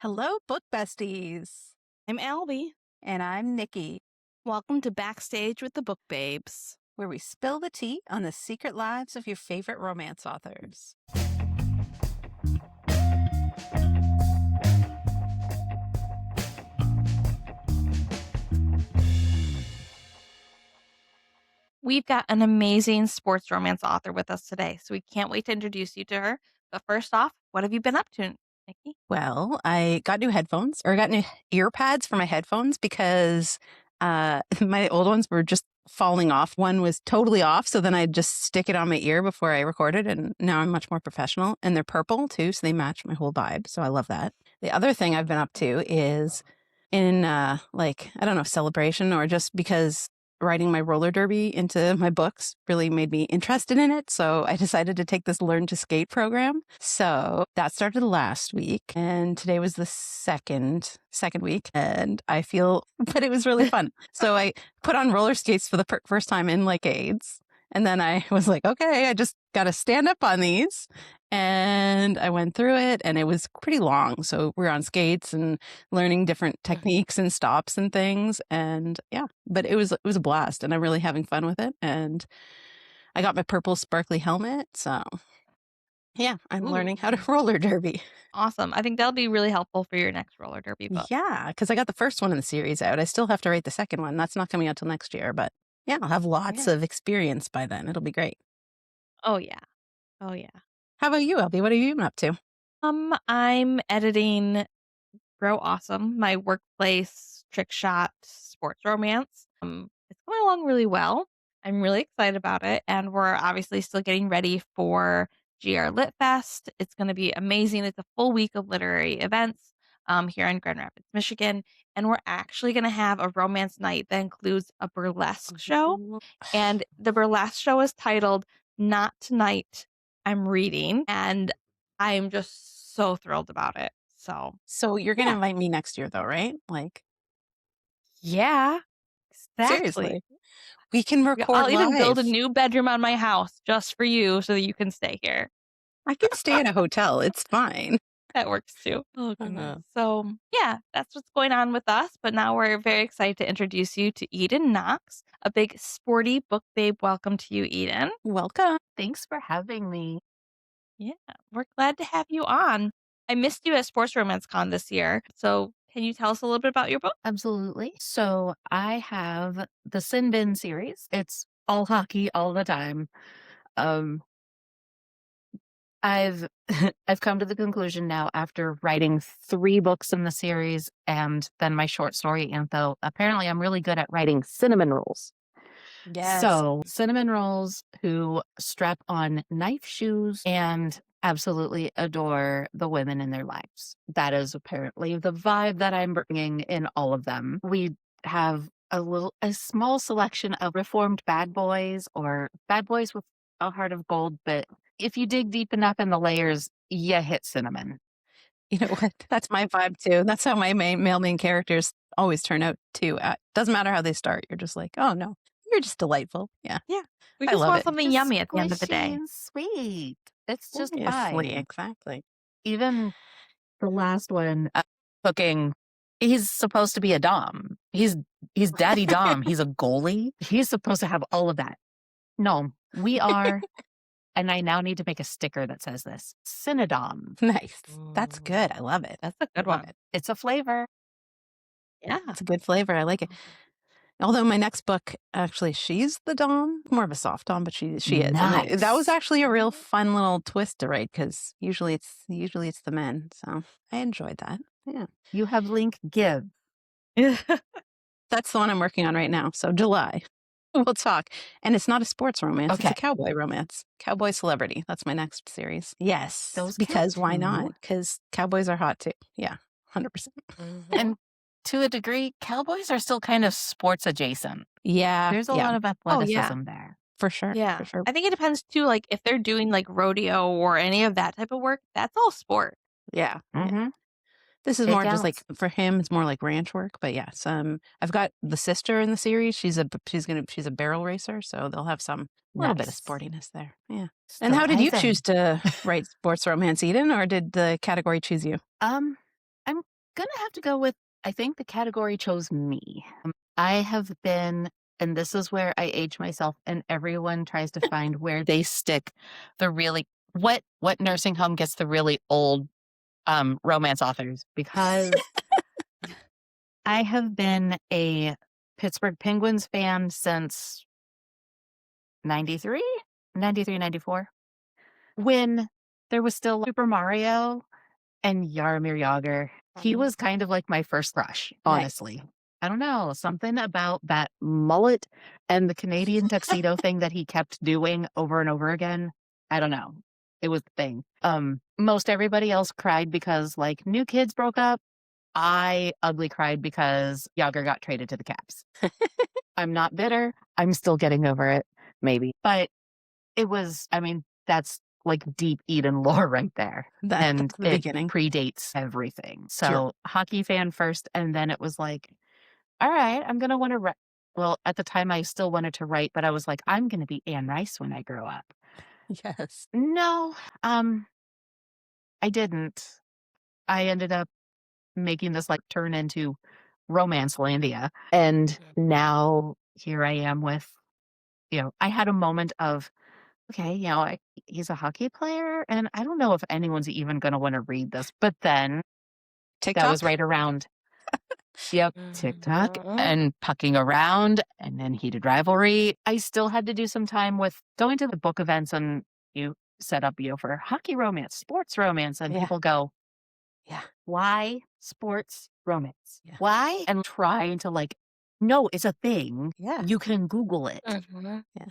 Hello, book besties. I'm Albie. And I'm Nikki, Welcome to Backstage with the Book Babes. where we spill the tea on the secret lives of your favorite romance authors. We've got an amazing sports romance author with us today, so we can't wait to introduce you to her. But first off, what have you been up to, Nikki? Well, I got new headphones, or I got new ear pads for my headphones because my old ones were just falling off. One was totally off, so then I'd just stick it on my ear before I recorded, and now I'm much more professional. And they're purple too, so they match my whole vibe, so I love that. The other thing I've been up to is in I don't know, celebration or just because writing my roller derby into my books really made me interested in it. So I decided to take this Learn to Skate program. So that started last week and today was the second week and I feel, but it was really fun. So I put on roller skates for the first time in like AIDS. And then I was like, okay, I just got to stand up on these. And I went through it and it was pretty long. So we were on skates and learning different techniques and stops and things. And yeah, but it was a blast and I'm really having fun with it. And I got my purple sparkly helmet. So yeah, I'm learning how to roller derby. Awesome. I think that'll be really helpful for your next roller derby book. Yeah, because I got the first one in the series out. I still have to write the second one. That's not coming out till next year. But yeah, I'll have lots of experience by then. It'll be great. Oh, yeah. Oh, yeah. How about you, Albie? What have you been up to? I'm editing Grow Awesome, my workplace trick shot sports romance. It's going along really well. I'm really excited about it. And we're obviously still getting ready for GR Lit Fest. It's going to be amazing. It's a full week of literary events here in Grand Rapids, Michigan. And we're actually going to have a romance night that includes a burlesque show. And the burlesque show is titled Not Tonight, I'm Reading. And I'm just so thrilled about it. So you're going to invite me next year though, right? Like, yeah, exactly. seriously. We can record I'll even build a live. new bedroom on my house just for you so that you can stay here. I can stay in a hotel. It's fine. That works too. Oh, goodness. So, yeah, that's what's going on with us. But now we're very excited to introduce you to Eden Knox, a big sporty book babe. Welcome to you, Eden. Welcome. Thanks for having me. Yeah, we're glad to have you on. I missed you at Sports Romance Con this year. So, can you tell us a little bit about your book? Absolutely. So I have the Cinnadom series. It's all hockey all the time. I've I've come to the conclusion now after writing 3 books in the series and then my short story info. Apparently I'm really good at writing cinnamon rolls. Yes. So cinnamon rolls who strap on knife shoes and absolutely adore the women in their lives. That is apparently the vibe that I'm bringing in all of them. We have a small selection of reformed bad boys or bad boys with a heart of gold, but if you dig deep enough in the layers, you hit cinnamon. You know what? That's my vibe too. That's how my male main characters always turn out too. Doesn't matter how they start. You're just like, oh no, you're just delightful. Yeah. Yeah. We I just love want it. something Just yummy at the end of the squishy day. and sweet. It's just Obviously, fine. exactly. Even the last one, cooking, he's supposed to be a dom. He's daddy dom. He's a goalie. He's supposed to have all of that. No, we are, and I now need to make a sticker that says this, Cinnadom. Nice. That's good. I love it. That's a good Love one. it. It's a flavor. Yeah. It's a good flavor. I like it. Although my next book, actually, she's the dom, more of a soft dom, but she is. And that was Nice. actually a real fun little twist to write because usually it's the men. So I enjoyed that. Yeah, You have link give. that's the one I'm working on right now. So July, we'll talk. And it's not a sports romance; it's Okay. a cowboy romance, cowboy celebrity. That's my next series. Yes, Those because count why too. not? Because cowboys are hot too. Yeah, 100%. And to a degree, cowboys are still kind of sports adjacent. Yeah, There's a lot of athleticism there. for sure. Yeah. For sure. I think it depends too, like if they're doing like rodeo or any of that type of work, that's all sport. Yeah. Mm-hmm. This is It more just like counts. for him, it's more like ranch work. But yes, I've got the sister in the series. She's a barrel racer, so they'll have some little bit of Nice. sportiness there. Yeah. And how did you choose to write sports romance, Eden, or did the category choose you? I'm going to have to go with, I think the category chose me. I have been, and this is where I age myself, and everyone tries to find where they stick the really, what nursing home gets the really old romance authors, because I have been a Pittsburgh Penguins fan since 93, 94, when there was still Super Mario and Jaromir Jagr. He was kind of like my first crush, honestly. I don't know, something about that mullet and the Canadian tuxedo thing that he kept doing over and over again. I don't know. It was the thing. Most everybody else cried because like New Kids broke up. I ugly cried because Jagr got traded to the Caps. I'm not bitter. I'm still getting over it, maybe. But it was, I mean, that's like deep Eden lore right there. And That's the it beginning. predates everything. So Sure. hockey fan first, and then it was like, all right, I'm going to want to write. Well, at the time I still wanted to write, but I was like, I'm going to be Anne Rice when I grow up. Yes. No, I didn't. I ended up making this like turn into Romancelandia. And now here I am with, I had a moment of, okay, he's a hockey player, and I don't know if anyone's even going to want to read this. But then TikTok? that was right around, TikTok and pucking around, and then heated rivalry. I still had to do some time with going to the book events, and you set up, for hockey romance, sports romance, and people go, yeah, why sports romance? Yeah. Why? And trying to like, no, it's a thing. Yeah. You can Google it. Yeah.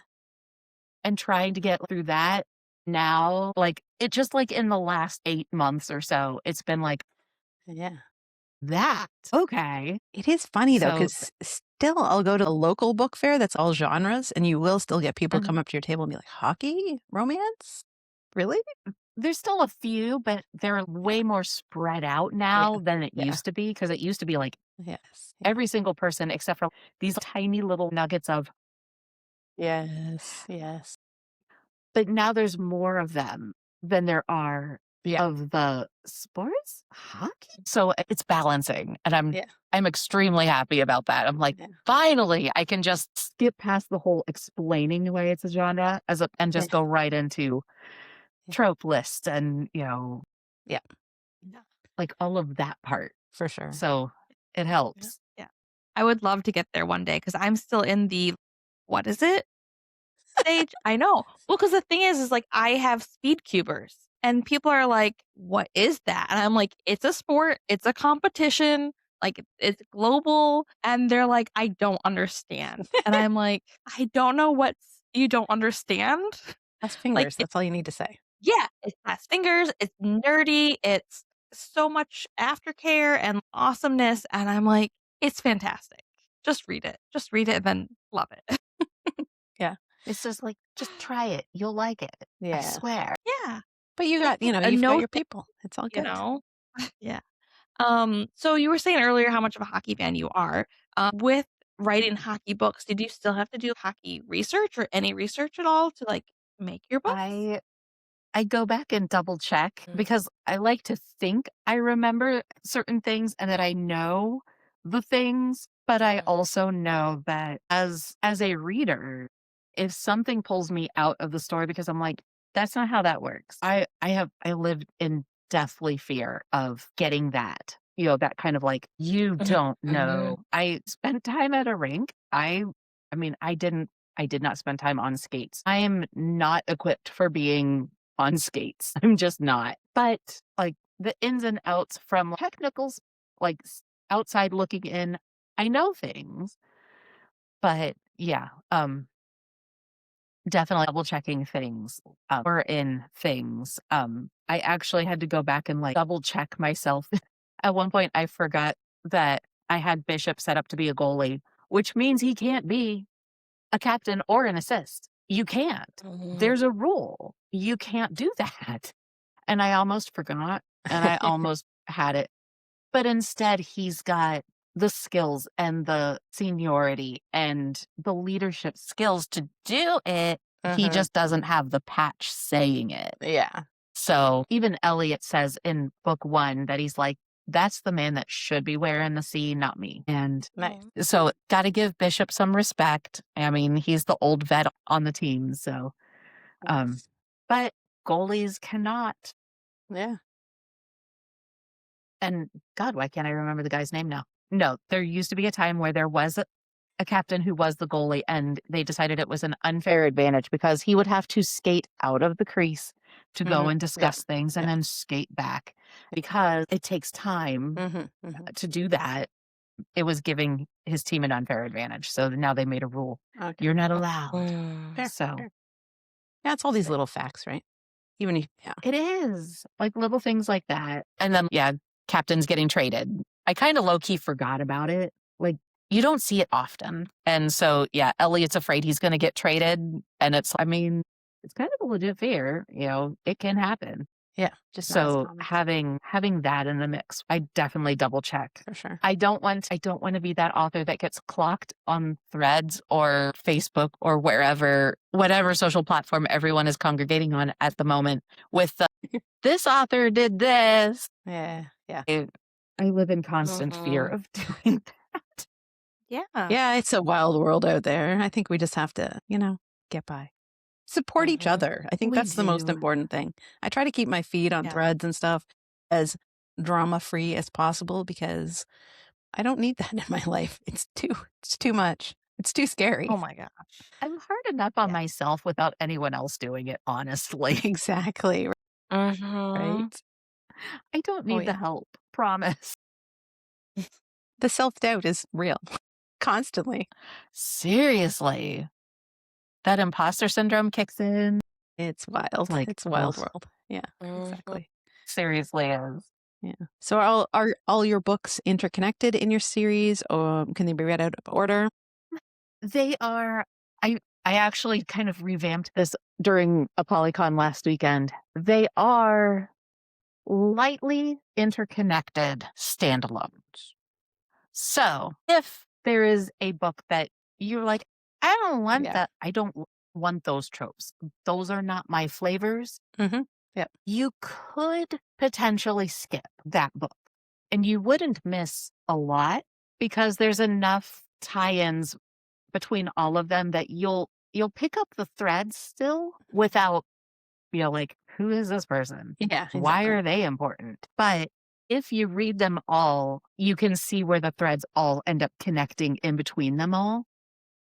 And trying to get through that now, like it just like in the last 8 months or so, it's been like, Yeah. that. Okay. It is funny though, So- because still I'll go to a local book fair that's all genres, and you will still get people Mhm. come up to your table and be like, hockey? Romance? Really? There's still a few, but they're way more spread out now than it used to be. Because it used to be like Yes. every single person, except for these tiny little nuggets of, Yes. Yes. but now there's more of them than there are Yeah. of the sports hockey. So it's balancing, and Yeah. I'm extremely happy about that. I'm like, Yeah. finally, I can just skip past the whole explaining why it's a genre and just go right into trope lists and like all of that part. For sure. So it helps. Yeah. I would love to get there one day because I'm still in the, what is it? Stage. I know. Well, because the thing is like I have speed cubers and people are like, what is that? And I'm like, it's a sport. It's a competition. Like it's global. And they're like, I don't understand. And I'm like, I don't know what you don't understand. Has fingers. That's all you need to say. Yeah. It has fingers. It's nerdy. It's so much aftercare and awesomeness. And I'm like, it's fantastic. Just read it. Just read it and then love it. It's just like, just try it. You'll like it. I swear. Yeah. But you got, you've got your people. It's all good. Yeah. So you were saying earlier how much of a hockey fan you are. With writing hockey books, did you still have to do hockey research or any research at all to like make your books? I go back and double check because I like to think I remember certain things and that I know the things, but I also know that as a reader, if something pulls me out of the story because I'm like, that's not how that works. I lived in deathly fear of getting that, that kind of like, you don't know. I spent time at a rink. I did not spend time on skates. I am not equipped for being on skates. I'm just not. But like the ins and outs from technicals, like outside looking in, I know things. But yeah, definitely double checking things or in things. I actually had to go back and like double check myself. At one point, I forgot that I had Bishop set up to be a goalie, which means he can't be a captain or an assist. You can't. There's a rule. You can't do that. And I almost forgot and I almost had it. But instead, he's got the skills and the seniority and the leadership skills to do it. He just doesn't have the patch saying it. Yeah. So even Elliot says in book 1 that he's like, that's the man that should be wearing the C, not me. And Nice. so got to give Bishop some respect. I mean, he's the old vet on the team. So, Yes. but goalies cannot. Yeah. And God, why can't I remember the guy's name now? No, there used to be a time where there was a captain who was the goalie, and they decided it was an unfair advantage because he would have to skate out of the crease to go and discuss things and then skate back because it takes time to do that. It was giving his team an unfair advantage. So now they made a rule. Okay. You're not allowed. Fair, So fair. Yeah, it's all these little facts, right? Even if, it is like little things like that. And then, captains getting traded. I kind of low key forgot about it. Like, you don't see it often. And so, Elliot's afraid he's going to get traded. And it's kind of a legit fear. It can happen. Yeah. Just so having that in the mix, I definitely double check. For sure. I don't want to be that author that gets clocked on Threads or Facebook or whatever social platform everyone is congregating on at the moment with this author did this. Yeah. Yeah. I live in constant fear of doing that. Yeah. Yeah, it's a wild world out there. I think we just have to, get by. Support each other. I think that's the most important thing. I try to keep my feed on Threads and stuff as drama-free as possible because I don't need that in my life. It's too much. It's too scary. Oh my gosh. I'm hard enough on myself without anyone else doing it, honestly. Exactly. Right? I don't need the help. Promise. The self-doubt is real. Constantly. Seriously. That imposter syndrome kicks in. It's wild. It's a wild world. Yeah, exactly. Seriously is. Yeah. So are all your books interconnected in your series, or can they be read out of order? They are. I actually kind of revamped this during Apollycon last weekend. They are lightly interconnected standalones. So if there is a book that you're like, I don't want that. I don't want those tropes. Those are not my flavors. Yep. You could potentially skip that book and you wouldn't miss a lot because there's enough tie-ins between all of them that you'll pick up the threads still without, like, who is this person? Yeah. Exactly. Why are they important? But if you read them all, you can see where the threads all end up connecting in between them all.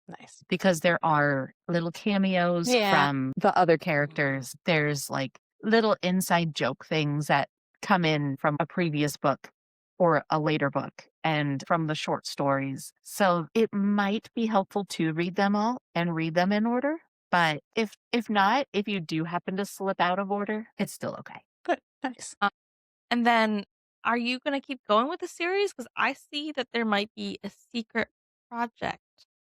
Nice. Because there are little cameos from the other characters. There's like little inside joke things that come in from a previous book or a later book and from the short stories. So it might be helpful to read them all and read them in order. But if not, if you do happen to slip out of order, it's still okay. Good. Nice. And then are you going to keep going with the series? Because I see that there might be a secret project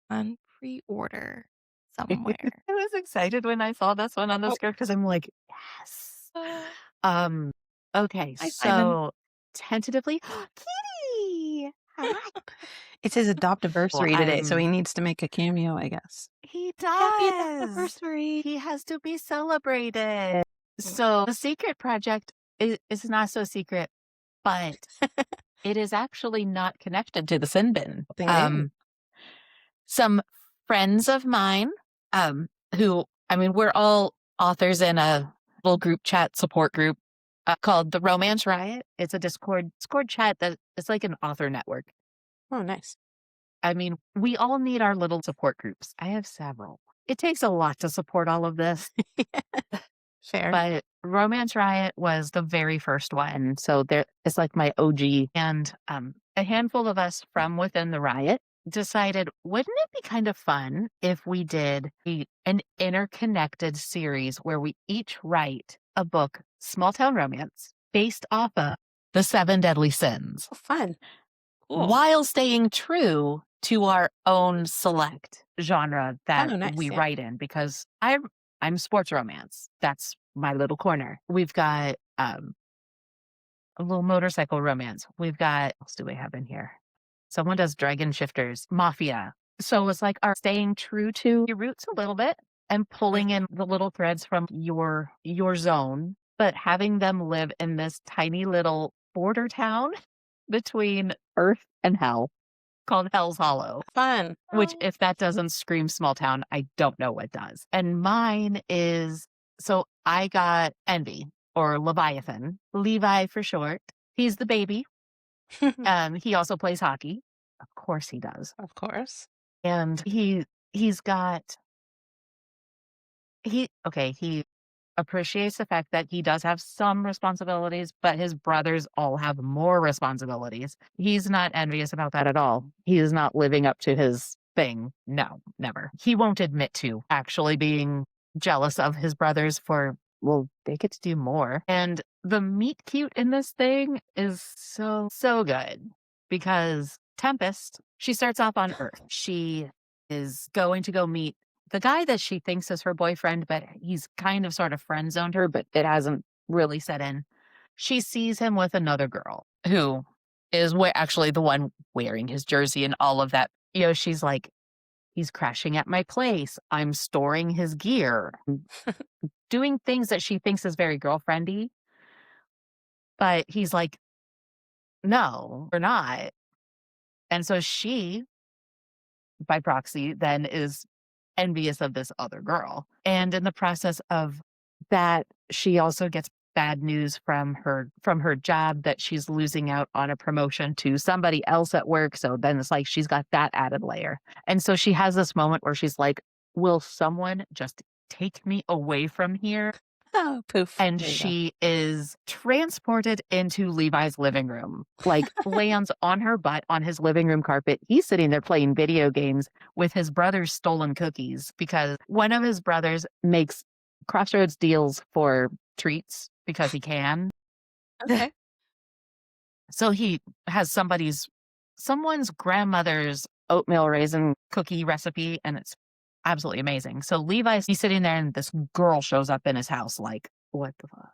on pre-order somewhere. I was excited when I saw this one on the script because I'm like, yes. Okay, so tentatively, Kitty! Hi. It's his adoptiversary today, so he needs to make a cameo, I guess. He does. Happy adoptiversary. He has to be celebrated. So the secret project is not so secret, but it is actually not connected to the sin bin. Some friends of mine, who, we're all authors in a little group chat support group called the Romance Riot. It's a Discord chat that it's like an author network. Oh, nice. We all need our little support groups. I have several. It takes a lot to support all of this. Fair. But Romance Riot was the very first one. So it's like my OG. And a handful of us from within the Riot decided, wouldn't it be kind of fun if we did an interconnected series where we each write a book, small town romance, based off of the 7 deadly sins. Oh, fun. Cool. While staying true to our own select genre that we write in, because I'm sports romance. That's my little corner. We've got a little motorcycle romance. We've got, what else do we have in here? Someone does dragon shifters, mafia. So it's like our staying true to your roots a little bit and pulling in the little threads from your zone, but having them live in this tiny little border town between Earth and Hell called Hell's Hollow. Fun. Which, if that doesn't scream small town, I don't know what does. And mine is, so I got Envy, or Leviathan, Levi for short. He's the baby. He also plays hockey. Of course he does. Of course. And he's got, he appreciates the fact that he does have some responsibilities, but his brothers all have more responsibilities. He's not envious about that at all. He is not living up to his thing. No, never. He won't admit to actually being jealous of his brothers for, well, they get to do more. And the meet cute in this thing is so good because Tempest, she starts off on Earth. She is going to go meet the guy that she thinks is her boyfriend, but he's kind of sort of friend zoned her, but it hasn't really set in. She sees him with another girl who is actually the one wearing his jersey and all of that. You know, she's like, he's crashing at my place. I'm storing his gear, doing things that she thinks is very girlfriendy. But he's like, no, we're not. And so she, by proxy, then is envious of this other girl. And in the process of that, she also gets bad news from her job that she's losing out on a promotion to somebody else at work. So then it's like she's got that added layer. And so she has this moment where she's like, will someone just take me away from here? Oh, poof. And There you go. she is transported into Levi's living room, like lands on her butt on his living room carpet. He's sitting there playing video games with his brother's stolen cookies because one of his brothers makes Crossroads deals for treats because he can. Okay. So he has someone's grandmother's oatmeal raisin cookie recipe, and it's absolutely amazing. So he's sitting there and this girl shows up in his house like, what the fuck?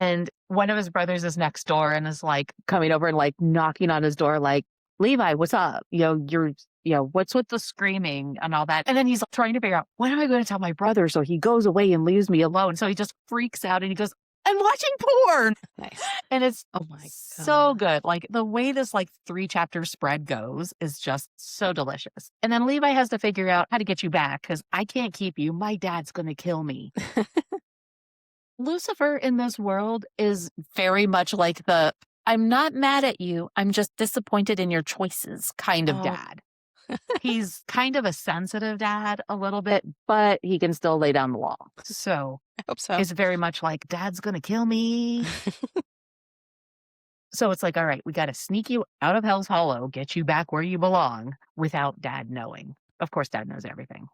And one of his brothers is next door and is like coming over and like knocking on his door like, Levi, what's up? What's with the screaming and all that? And then he's trying to figure out, what am I going to tell my brother? So he goes away and leaves me alone. So he just freaks out and he goes, I'm watching porn. Nice. And it's Oh my so God. good. Like the way this 3-chapter spread goes is just so delicious. And then Levi has to figure out how to get you back because I can't keep you. My dad's going to kill me. Lucifer in this world is very much like I'm not mad at you. I'm just disappointed in your choices kind of Oh. dad. He's kind of a sensitive dad a little bit, but he can still lay down the law. So I hope so. it's very much like dad's going to kill me. So it's like, all right, we got to sneak you out of Hell's Hollow, get you back where you belong without dad knowing. Of course, dad knows everything.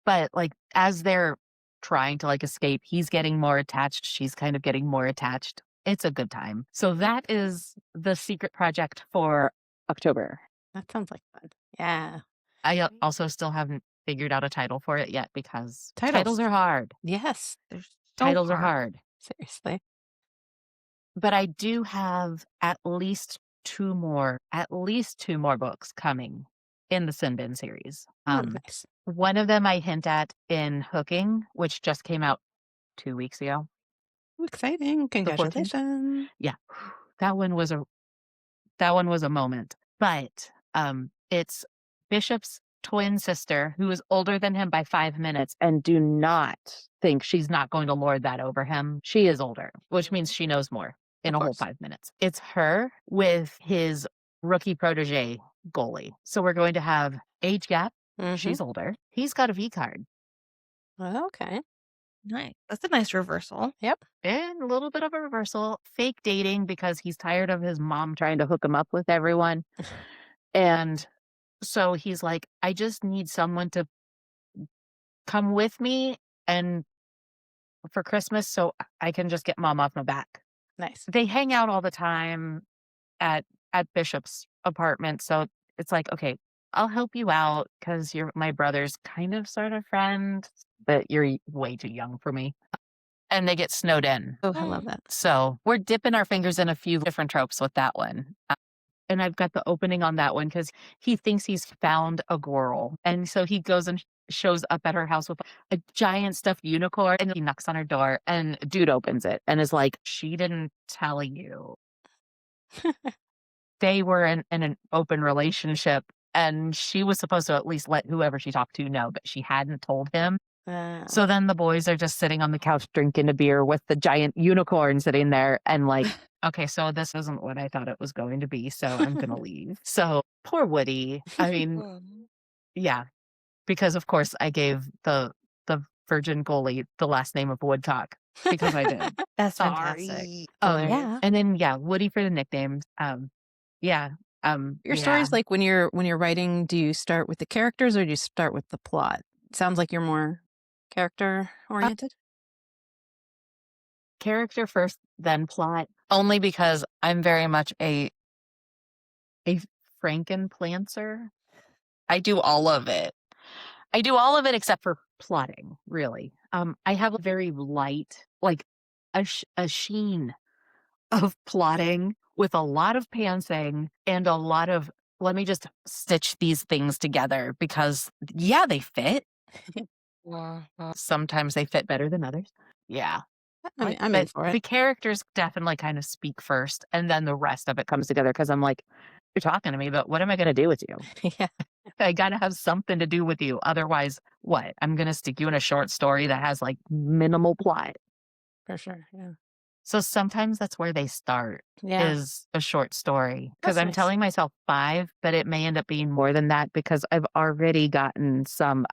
But as they're trying to escape, he's getting more attached. She's kind of getting more attached. It's a good time. So that is the secret project for October. That sounds like fun. Yeah. I also still haven't figured out a title for it yet because Titles. titles are hard. Yes. They're so Titles are hard. Seriously. But I do have at least two more books coming in the Sin Bin series. Nice. One of them I hint at in Hooking, which just came out 2 weeks ago. Exciting. Congratulations. Yeah. That one was a moment. But it's Bishop's twin sister who is older than him by 5 minutes, and do not think she's not going to lord that over him. She is older, which means she knows more in a whole 5 minutes. It's her with his rookie protege goalie. So we're going to have age gap. Mhm. She's older. He's got a V card. Okay. Nice. That's a nice reversal. And a little bit of a reversal. Fake dating because he's tired of his mom trying to hook him up with everyone. And so he's like, I just need someone to come with me and for Christmas so I can just get mom off my back. Nice. They hang out all the time at Bishop's apartment. So it's like, okay, I'll help you out because you're my brother's kind of sort of friend, but you're way too young for me. And they get snowed in. Oh, I love that. So we're dipping our fingers in a few different tropes with that one. And I've got the opening on that one because he thinks he's found a girl. And so he goes and shows up at her house with a giant stuffed unicorn, and he knocks on her door, and dude opens it and is like, she didn't tell you. They were in an open relationship, and she was supposed to at least let whoever she talked to know, but she hadn't told him. So then the boys are just sitting on the couch drinking a beer with the giant unicorn sitting there and like, okay, so this isn't what I thought it was going to be, so I'm going to leave. So poor Woody. I mean, yeah, because of course I gave the virgin goalie the last name of Woodcock because I did. That's fantastic. Sorry. Yeah. And then Woody for the nicknames. Yeah. Your stories, like when you're writing, do you start with the characters or do you start with the plot? Sounds like you're more character oriented. Character first, then plot. Only because I'm very much a Frankenplancer. I do all of it. I do all of it except for plotting, really. I have a very light, like a sheen of plotting with a lot of pantsing and a lot of, let me just stitch these things together because, they fit. Sometimes they fit better than others. Yeah. I'm in for it. The characters definitely kind of speak first, and then the rest of it comes together because I'm like, you're talking to me, but what am I going to do with you? Yeah. I got to have something to do with you. Otherwise, what? I'm going to stick you in a short story that has like minimal plot. For sure. Yeah. So sometimes that's where they start is a short story because I'm telling myself 5, but it may end up being more than that because I've already gotten some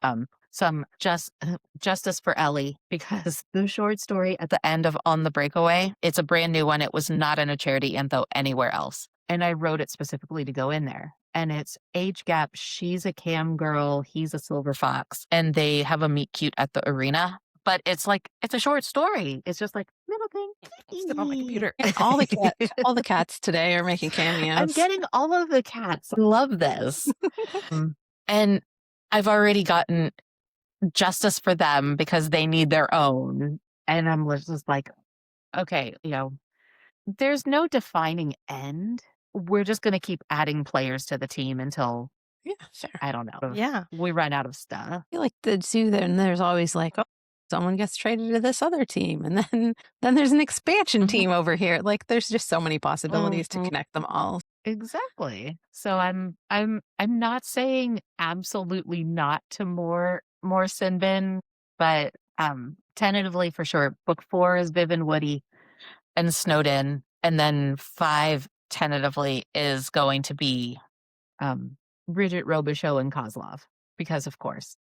justice for Ellie because the short story at the end of On the Breakaway, it's a brand new one. It was not in a charity info anywhere else. And I wrote it specifically to go in there. And it's age gap. She's a cam girl. He's a silver fox. And they have a meet cute at the arena. But it's like, it's a short story. It's just like, little thing. Sit on my computer. All the cats today are making cameos. I'm getting all of the cats. I love this. And I've already gotten justice for them because they need their own. And I'm just like, okay, there's no defining end. We're just going to keep adding players to the team until, fair. I don't know. Yeah. We run out of stuff. I feel like the zoo there, and there's always like, oh, someone gets traded to this other team. And then there's an expansion team over here. Like there's just so many possibilities to connect them all. Exactly. So I'm not saying absolutely not to more Sin Bin, but tentatively for sure. Book 4 is Viv and Woody and Snowden, and then 5 tentatively is going to be Bridget Robichaux and Kozlov because of course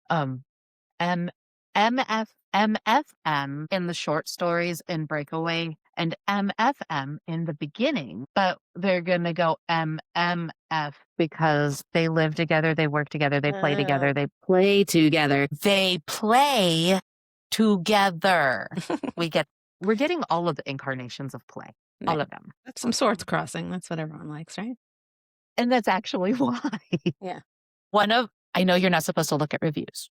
MFM in the short stories in Breakaway and MFM in the beginning, but they're going to go MMF because they live together, they work together, they play together, they play together. They play together. We're getting all of the incarnations of play, all of them. That's some swords crossing. That's what everyone likes, right? And that's actually why. Yeah. I know you're not supposed to look at reviews,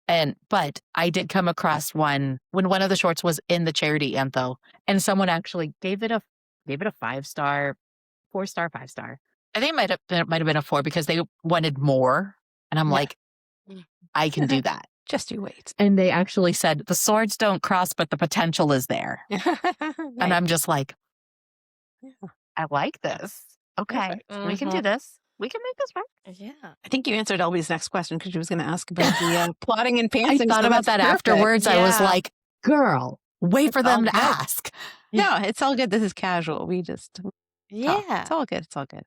but I did come across one when one of the shorts was in the charity antho, and someone actually gave it a 5-star, 4-star, 5-star. I think it might have been a 4 because they wanted more, and I'm like, I can do that. Just you wait. And they actually said the swords don't cross, but the potential is there. And I'm just like, I like this. Okay, we can do this. We can make this work. Yeah. I think you answered Elby's next question because she was going to ask about the plotting and pantsing. I thought about that afterwards. I was like, girl, wait for them to ask. No, it's all good. This is casual. We just talk. It's all good. It's all good.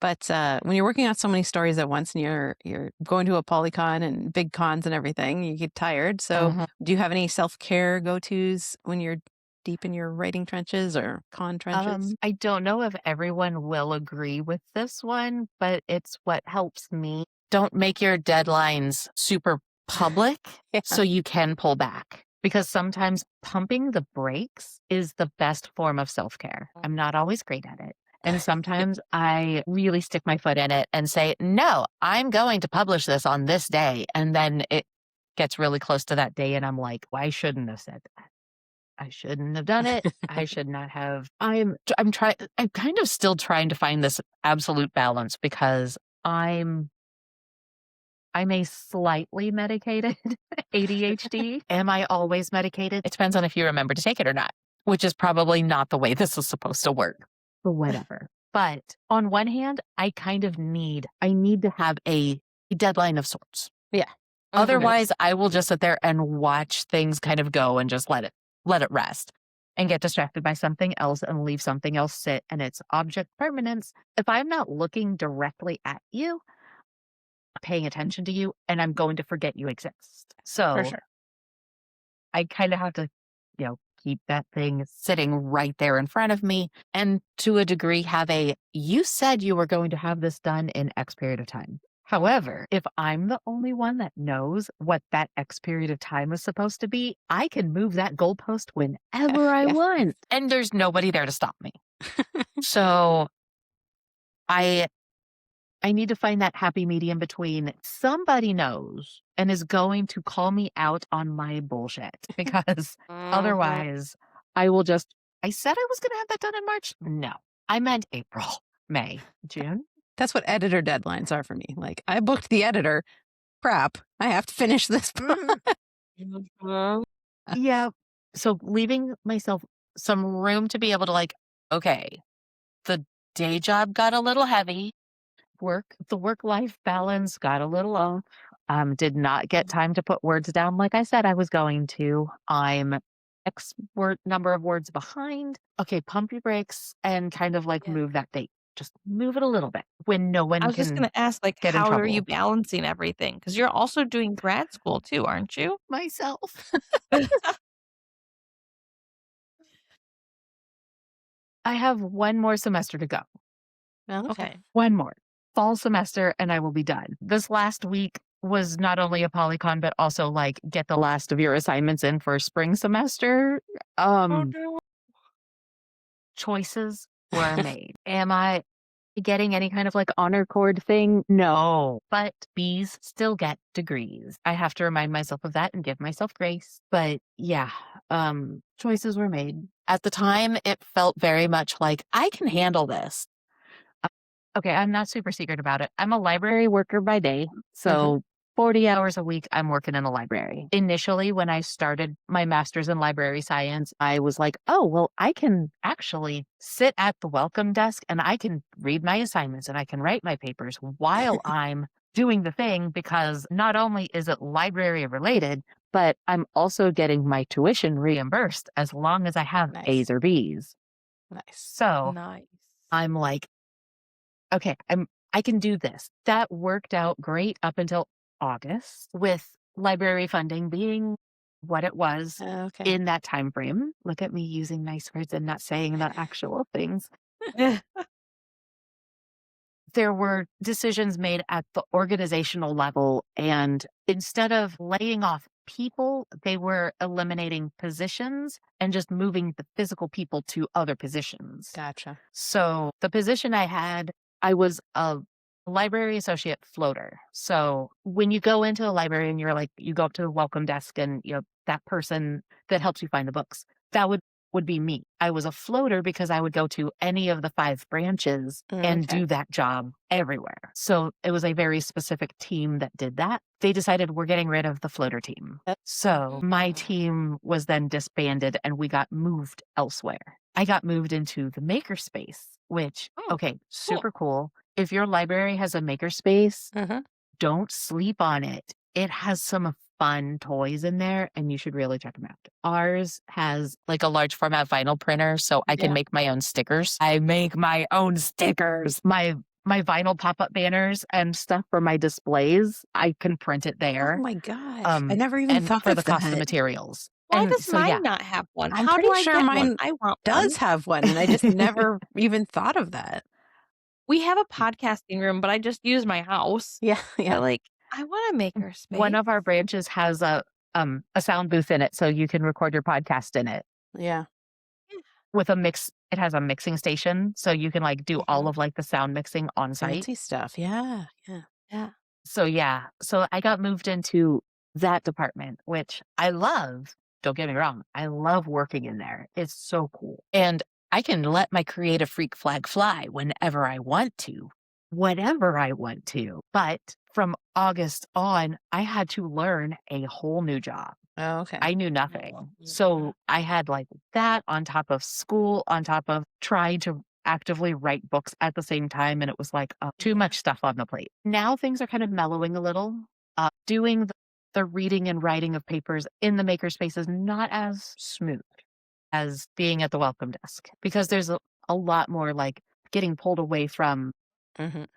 But when you're working on so many stories at once and you're going to Apollycon and big cons and everything, you get tired. So do you have any self-care go-tos when you're deep in your writing trenches or con trenches? I don't know if everyone will agree with this one, but it's what helps me. Don't make your deadlines super public so you can pull back. Because sometimes pumping the brakes is the best form of self-care. I'm not always great at it. And sometimes I really stick my foot in it and say, no, I'm going to publish this on this day. And then it gets really close to that day and I'm like, well, I shouldn't have said that. I shouldn't have done it. I should not have. I'm kind of still trying to find this absolute balance because I'm I'm a slightly medicated ADHD. Am I always medicated? It depends on if you remember to take it or not, which is probably not the way this is supposed to work. But whatever. But on one hand, I need to have a deadline of sorts. Yeah. Otherwise, I will just sit there and watch things kind of go and just let it rest. And get distracted by something else and leave something else sit, and it's object permanence. If I'm not looking directly at you, paying attention to you, and I'm going to forget you exist. So For sure. I kind of have to, keep that thing. Sitting right there in front of me, and to a degree you said you were going to have this done in X period of time. However, if I'm the only one that knows what that X period of time is supposed to be, I can move that goalpost whenever I want. And there's nobody there to stop me. So I need to find that happy medium between somebody knows and is going to call me out on my bullshit, because otherwise I said I was going to have that done in March. No, I meant April, May, June. That's what editor deadlines are for me. Like, I booked the editor. Crap, I have to finish this. Yeah. So leaving myself some room to be able to okay, the day job got a little heavy. The work-life balance got a little off. Did not get time to put words down like I said I was going to. I'm number of words behind. Okay, pump your brakes and kind of move that date. Just move it a little bit when no one I was can just going to ask, get in how are trouble. you balancing everything? Because you're also doing grad school too, aren't you? myself. I have one more semester to go. Okay. One more fall semester and I will be done. This last week was not only Apollycon, but also get the last of your assignments in for spring semester. Choices were made. Am I getting any kind of honor cord thing? No, but B's still get degrees. I have to remind myself of that and give myself grace. But yeah, choices were made. At the time, it felt very much like I can handle this. Okay, I'm not super secret about it. I'm a library worker by day. So 40 hours a week, I'm working in a library. Initially, when I started my master's in library science, I was like, oh, well, I can actually sit at the welcome desk and I can read my assignments and I can write my papers while I'm doing the thing, because not only is it library related, but I'm also getting my tuition reimbursed as long as I have A's or B's. Nice. So Nice. I'm like, okay, I can do this. That worked out great up until August, with library funding being what it was in that time frame. Look at me using nice words and not saying the actual things. There were decisions made at the organizational level, and instead of laying off people, they were eliminating positions and just moving the physical people to other positions. Gotcha. So the position I had, I was a library associate floater. So when you go into the library and you go up to the welcome desk and that person that helps you find the books, that would be me. I was a floater because I would go to any of the 5 branches and do that job everywhere. So it was a very specific team that did that. They decided we're getting rid of the floater team. So my team was then disbanded and we got moved elsewhere. I got moved into the makerspace, which, super cool. If your library has a makerspace, don't sleep on it. It has some fun toys in there and you should really check them out. Ours has a large format vinyl printer, so I can make my own stickers. I make my own stickers. My vinyl pop-up banners and stuff for my displays, I can print it there. Oh my gosh. I never even thought for of the that. cost of materials. Why does mine not have one? I'm How pretty do I sure get mine one? I want does one. have one, and I just never even thought of that. We have a podcasting room, but I just use my house. Yeah. But, I want a makerspace. One of our branches has a sound booth in it, so you can record your podcast in it. Yeah. With a mix, it has a mixing station, so you can do all of the sound mixing on site. Fancy stuff. Yeah. So so I got moved into that department, which I love. Don't get me wrong, I love working in there. It's so cool. And I can let my creative freak flag fly whenever I want to, whatever I want to. But from August on, I had to learn a whole new job. Oh, okay. I knew nothing. So I had like that on top of school, on top of trying to actively write books at the same time. And it was like too much stuff on the plate. Now things are kind of mellowing a little. Doing the reading and writing of papers in the makerspace is not as smooth as being at the welcome desk because there's a lot more like getting pulled away from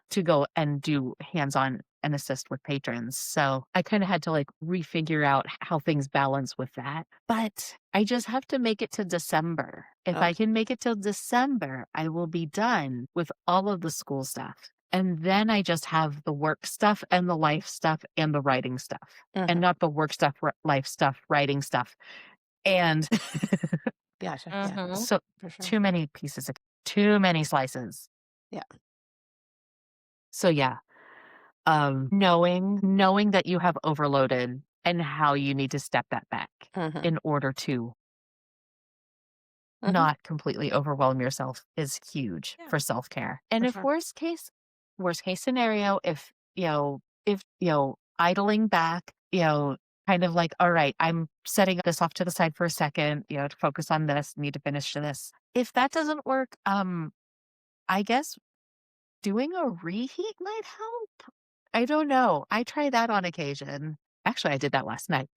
to go and do hands-on and assist with patrons. So I kind of had to like refigure out how things balance with that. But I just have to make it to December. If I can make it till December, I will be done with all of the school stuff. And then I just have the work stuff and the life stuff and the writing stuff. And not the work stuff, life stuff, writing stuff. And Gotcha. Yeah. so For sure. too many pieces, too many slices. Yeah. So yeah. Knowing that you have overloaded and how you need to step that back in order to not completely overwhelm yourself is huge for self-care. And if worst case scenario, if idling back, kind of like, all right, I'm setting this off to the side for a second, to focus on this, need to finish this. If that doesn't work, I guess doing a reheat might help. I don't know. I try that on occasion. Actually, I did that last night.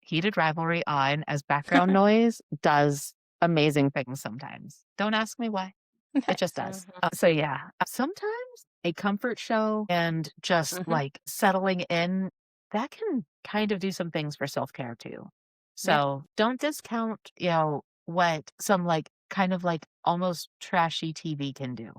Heated Rivalry on as background noise does amazing things sometimes. Don't ask me why. It just does. So yeah, sometimes a comfort show and just like settling in, that can kind of do some things for self-care too. So don't discount, what some like kind of like almost trashy TV can do.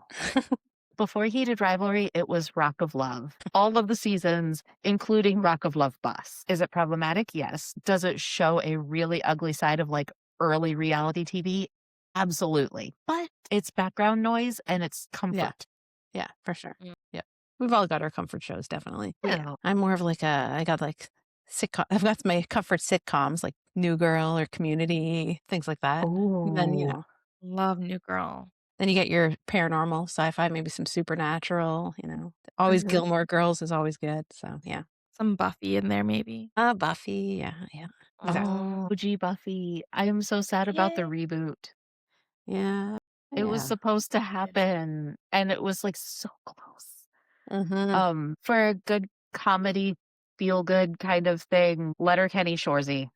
Before Heated Rivalry, it was Rock of Love. All of the seasons, including Rock of Love Bus. Is it problematic? Yes. Does it show a really ugly side of like early reality TV? Absolutely. But it's background noise and it's comfort. Yeah, for sure. Yeah. We've all got our comfort shows, definitely. Yeah. I'm more of like I've got I've got my comfort sitcoms like New Girl or Community, things like that. And then, Love New Girl. then you get your paranormal sci-fi, maybe some supernatural, always Gilmore Girls is always good. So yeah. Some Buffy in there, maybe. Buffy. Yeah. Exactly. OG Buffy. I am so sad about the reboot. Yeah. It was supposed to happen and it was like so close. For a good comedy, feel good kind of thing, Letterkenny Shoresy.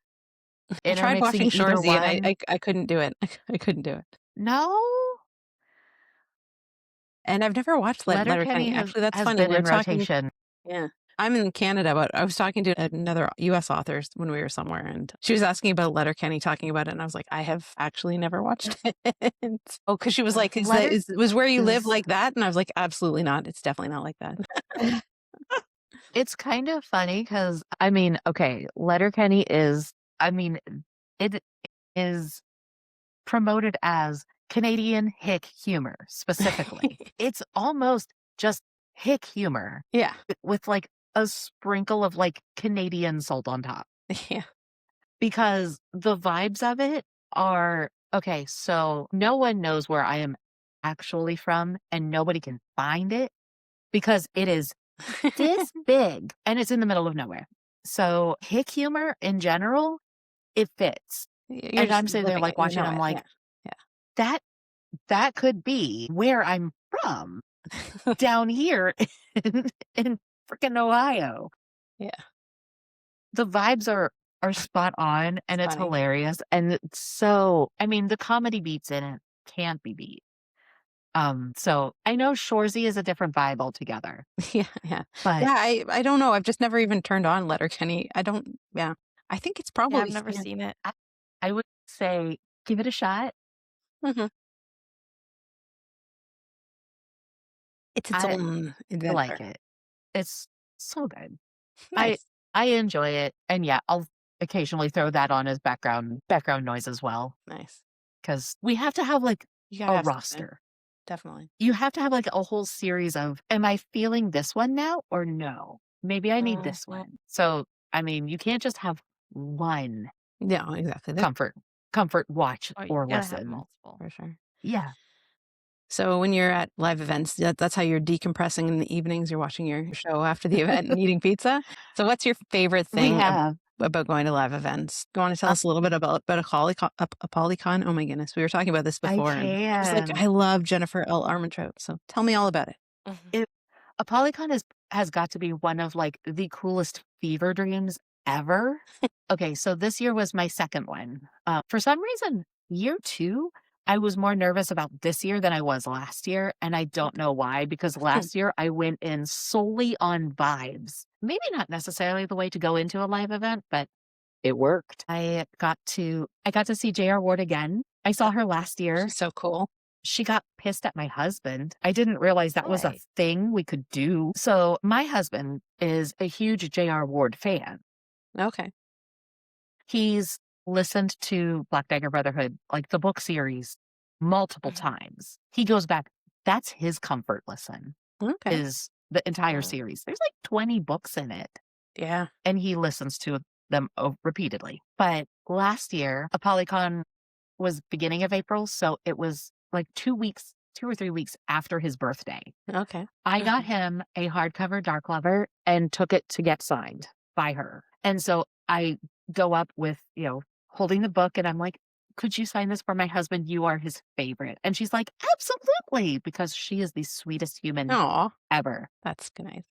I tried watching Intermixing either Shoresy and one. I couldn't do it. I couldn't do it. No, And I've never watched Letterkenny Letterkenny. Actually, that's has funny. been We were in talking. rotation. Yeah. I'm in Canada, but I was talking to another US author when we were somewhere, and she was asking about Letterkenny, talking about it, and I was like, I have actually never watched it. Oh, because she was like, was where you live like that? And I was like, absolutely not. It's definitely not like that. It's kind of funny because, okay, Letterkenny is, it is promoted as Canadian hick humor specifically. It's almost just hick humor. Yeah. With like a sprinkle of like Canadian salt on top. Yeah. Because the vibes of it are, okay, so no one knows where I am actually from and nobody can find it because it is this big and it's in the middle of nowhere. So hick humor in general, it fits. And I'm sitting there like watching, I'm like, that could be where I'm from down here in freaking Ohio. Yeah. The vibes are spot on and it's funny. hilarious. And it's so, the comedy beats in it can't be beat. So I know Shoresy is a different vibe altogether. Yeah. But yeah, I don't know. I've just never even turned on Letterkenny. I think it's probably. I've never seen it. I would say give it a shot. It's its own adventure. I like it. It's so good. Nice. I enjoy it. And yeah, I'll occasionally throw that on as background noise as well. Nice. Because we have to have like a roster. Definitely. You have to have like a whole series of, am I feeling this one now or no? Maybe I need this one. So, you can't just have one. Yeah, exactly. Comfort watch or Have listen. multiple. For sure. Yeah. So when you're at live events, that's how you're decompressing in the evenings. You're watching your show after the event and eating pizza. So what's your favorite We thing have. about going to live events? You want to tell us a little bit about Apollycon? Oh my goodness, we were talking about this I before, and I was like, can. I love Jennifer L. Armentrout. So tell me all about it. Mhm. Apollycon has got to be one of like the coolest fever dreams ever. Okay, so this year was my second one. For some reason, year 2, I was more nervous about this year than I was last year, and I don't know why, because last year I went in solely on vibes. Maybe not necessarily the way to go into a live event, but it worked. I got to see J.R. Ward again. I saw her last year. She's so cool. She got pissed at my husband. I didn't realize that was a Why? thing we could do. So my husband is a huge J.R. Ward fan. Okay. He's listened to Black Dagger Brotherhood, like the book series, multiple Mhm. times. He goes back. That's his comfort listen, Okay. is the entire Mm. series. There's like 20 books in it, Yeah. and he listens to them repeatedly. But last year, Apollycon was beginning of April, so it was like 2 or 3 weeks after his birthday. Okay. I got him a hardcover Dark Lover and took it to get signed by her. And so I go up with, holding the book, and I'm like, could you sign this for my husband? You are his favorite. And she's like, absolutely, because she is the sweetest human Aw, ever. that's nice.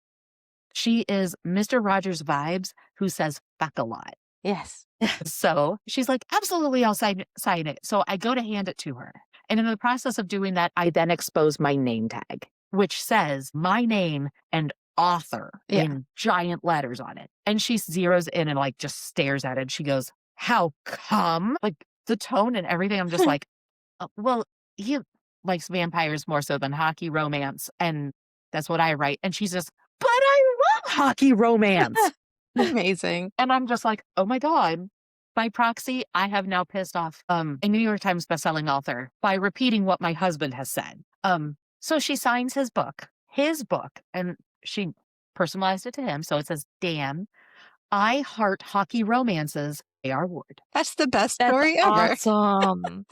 She is Mr. Rogers vibes who says fuck a lot. Yes. So she's like, absolutely, I'll sign it. So I go to hand it to her. And in the process of doing that, I then expose my name tag, which says my name and author Yeah. in giant letters on it. And she zeroes in and like just stares at it. She goes, how come? Like the tone and everything. I'm just like, well, he likes vampires more so than hockey romance. And that's what I write. And she's just, but I love hockey romance. Amazing. And I'm just like, oh my God. By proxy, I have now pissed off a New York Times bestselling author by repeating what my husband has said. So she signs his book, and she personalized it to him. So it says, Dan, I heart hockey romances, A.R. Ward. That's the best That's story ever. awesome.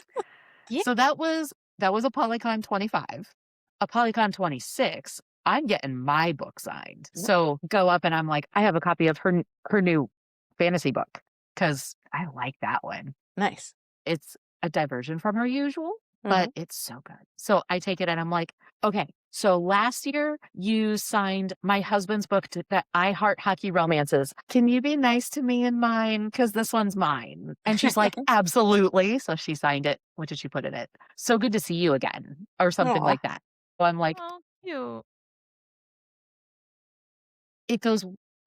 Yeah. So that was Apollycon 25. Apollycon 26, I'm getting my book signed. So go up and I'm like, I have a copy of her new fantasy book because I like that one. Nice. It's a diversion from her usual, but it's so good. So I take it and I'm like, okay, so last year you signed my husband's book that I heart hockey romances. Can you be nice to me and mine? Because this one's mine. And she's like, absolutely. So she signed it. What did she put in it? So good to see you again, or something Aw. like that. So I'm like, Oh, cute.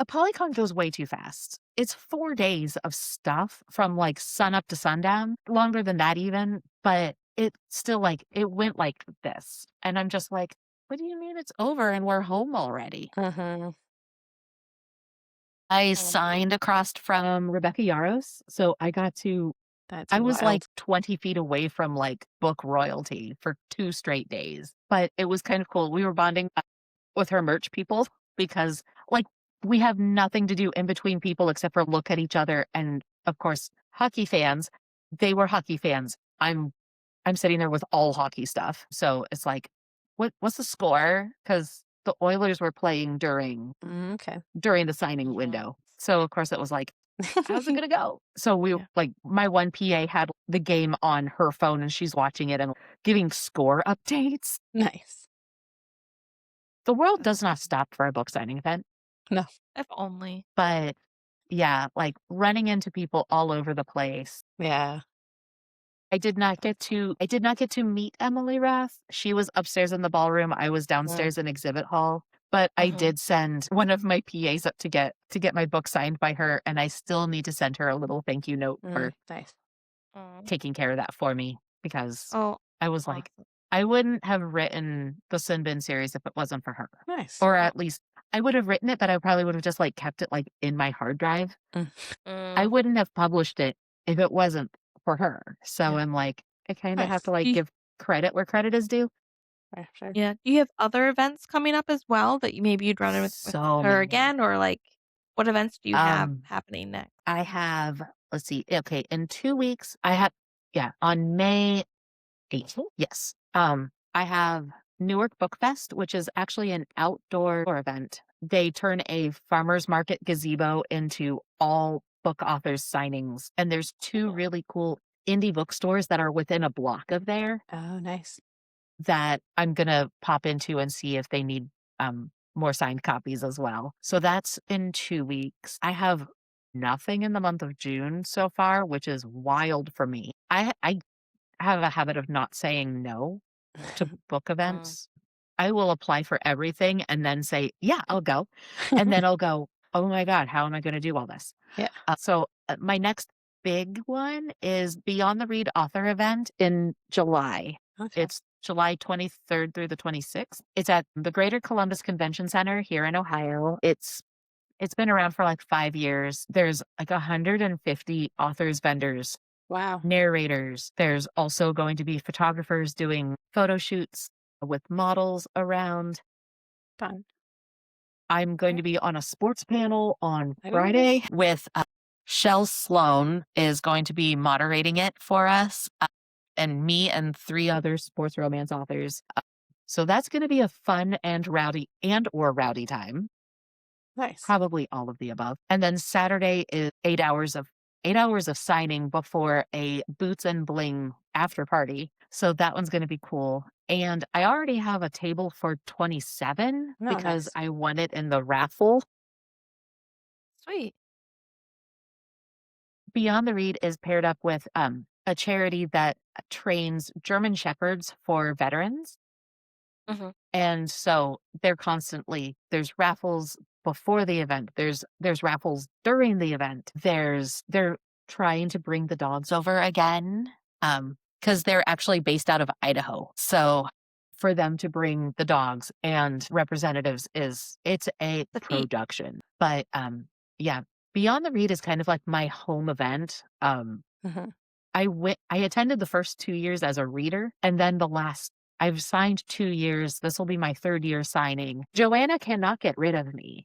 Apollycon goes way too fast. It's 4 days of stuff from like sun up to sundown, longer than that even, but it still like, it went like this. And I'm just like, what do you mean it's over and we're home already? Mm-hmm. I signed across from Rebecca Yaros. So I was like 20 feet away from like book royalty for 2 straight days, but it was kind of cool. We were bonding with her merch people because like we have nothing to do in between people except for look at each other. And of course, hockey fans, they were hockey fans. I'm sitting there with all hockey stuff. So it's like, what's the score? Because the Oilers were playing during Okay. the signing window. So of course it was like, how's it gonna go? So we like my one PA had the game on her phone and she's watching it and giving score updates. Nice. The world does not stop for a book signing event. No. If only. But yeah, like running into people all over the place. Yeah. I did not get to meet Emily Rath. She was upstairs in the ballroom. I was downstairs in exhibit hall. But I did send one of my PAs up to get my book signed by her, and I still need to send her a little thank you note for Nice. taking care of that for me because Oh, I was like, I wouldn't have written the Sin Bin series if it wasn't for her. Nice. Or at least I would have written it, but I probably would have just like kept it like in my hard drive. I wouldn't have published it if it wasn't for her. So I'm like, I kind of have to like give credit where credit is due. Sure. yeah. Do you have other events coming up as well that you'd run with So her many. again, or like what events do you have happening next? I have, let's see, okay, in 2 weeks, I have, on May 8th, yes. I have Newark Book Fest, which is actually an outdoor event. They turn a farmer's market gazebo into all book authors signings. And there's two really cool indie bookstores that are within a block of there Oh, nice. that I'm going to pop into and see if they need more signed copies as well. So that's in 2 weeks. I have nothing in the month of June so far, which is wild for me. I have a habit of not saying no to book events. I will apply for everything and then say, yeah, I'll go. And then I'll go, oh my God, how am I going to do all this? Yeah. So my next big one is Beyond the Read author event in July. Okay. It's July 23rd through the 26th. It's at the Greater Columbus Convention Center here in Ohio. It's been around for like 5 years. There's like 150 authors, vendors, Wow. narrators. There's also going to be photographers doing photo shoots with models around. Fun. I'm going to be on a sports panel on I don't Friday with Shell Sloan is going to be moderating it for us, and me and 3 other sports romance authors. So that's going to be a fun and rowdy time. Nice. Probably all of the above. And then Saturday is 8 hours of signing before a Boots and Bling after party. So that one's going to be cool. And I already have a table for 27 Oh, because nice. I won it in the raffle. Sweet. Beyond the Read is paired up with a charity that trains German Shepherds for veterans. And so they're constantly, there's raffles before the event. There's raffles during the event. They're trying to bring the dogs over again because they're actually based out of Idaho. So for them to bring the dogs and representatives it's a production. But yeah, Beyond the Read is kind of like my home event. I attended the first 2 years as a reader, and then I've signed 2 years. This will be my 3rd year signing. Joanna cannot get rid of me.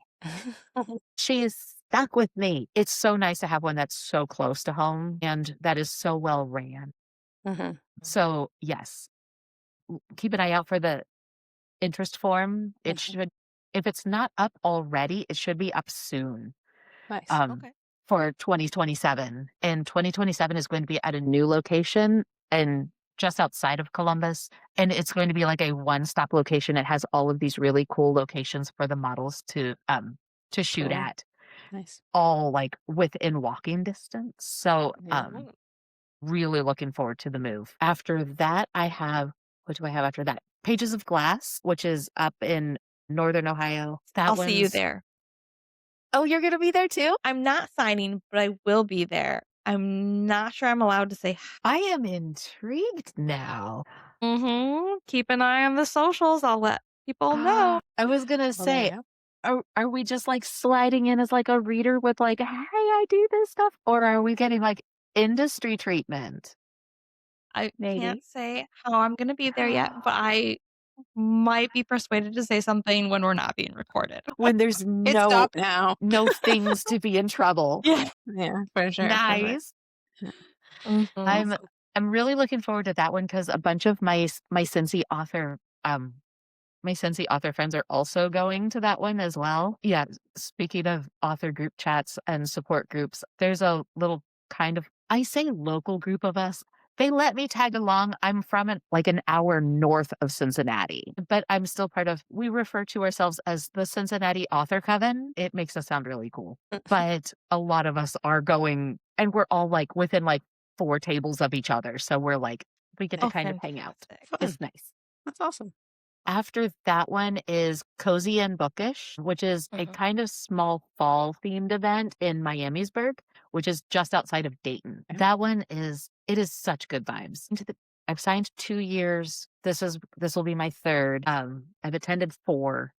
She is stuck with me. It's so nice to have one that's so close to home and that is so well ran. So yes, keep an eye out for the interest form. It should, if it's not up already, it should be up soon. Nice. For 2027. And 2027 is going to be at a new location and just outside of Columbus. And it's going to be like a one-stop location. It has all of these really cool locations for the models to shoot Cool. at, Nice. all like within walking distance. So Yeah. really looking forward to the move. After that, what do I have after that? Pages of Glass, which is up in Northern Ohio. I'll see you there. Oh, you're going to be there too? I'm not signing, but I will be there. I'm not sure I'm allowed to say I am intrigued now. Keep an eye on the socials. I'll let people know. I was going to say, are we just like sliding in as like a reader with like, hey, I do this stuff? Or are we getting like industry treatment? I can't say how I'm going to be there yet, but I might be persuaded to say something when we're not being recorded. When there's Stop now. no things to be in trouble. Yeah, for sure. Nice. I'm really looking forward to that one because a bunch of my Cincy author friends are also going to that one as well. Yeah, speaking of author group chats and support groups, there's a little kind of, I say local group of us. They let me tag along. I'm from an hour north of Cincinnati, but I'm still part of, we refer to ourselves as the Cincinnati Author Coven. It makes us sound really cool, but a lot of us are going, and we're all like within like 4 tables of each other. So we're like, we get to kind of hang out. It's nice. That's awesome. After that one is Cozy and Bookish, which is a kind of small fall themed event in Miamisburg, which is just outside of Dayton. That one is such good vibes. I've signed 2 years. This will be my 3rd. I've attended 4.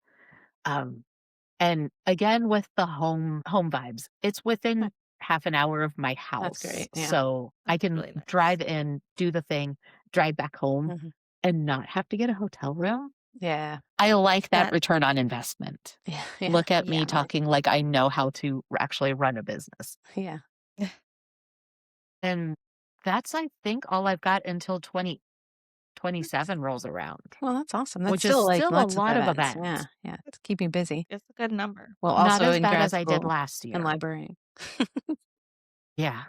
And again with the home vibes. It's within half an hour of my house. That's great. Yeah. So I can really nice. drive in, do the thing, drive back home and not have to get a hotel room. Yeah. I like that return on investment. Yeah. Look at me talking like I know how to actually run a business. Yeah. And that's, I think, all I've got until 27 rolls around. Well, that's awesome. That's Which is still like still a lots lot of of events. events. Yeah. It's keeping busy. It's a good number. Well, Not also as in bad grad as I did school last and year. librarian. Yeah.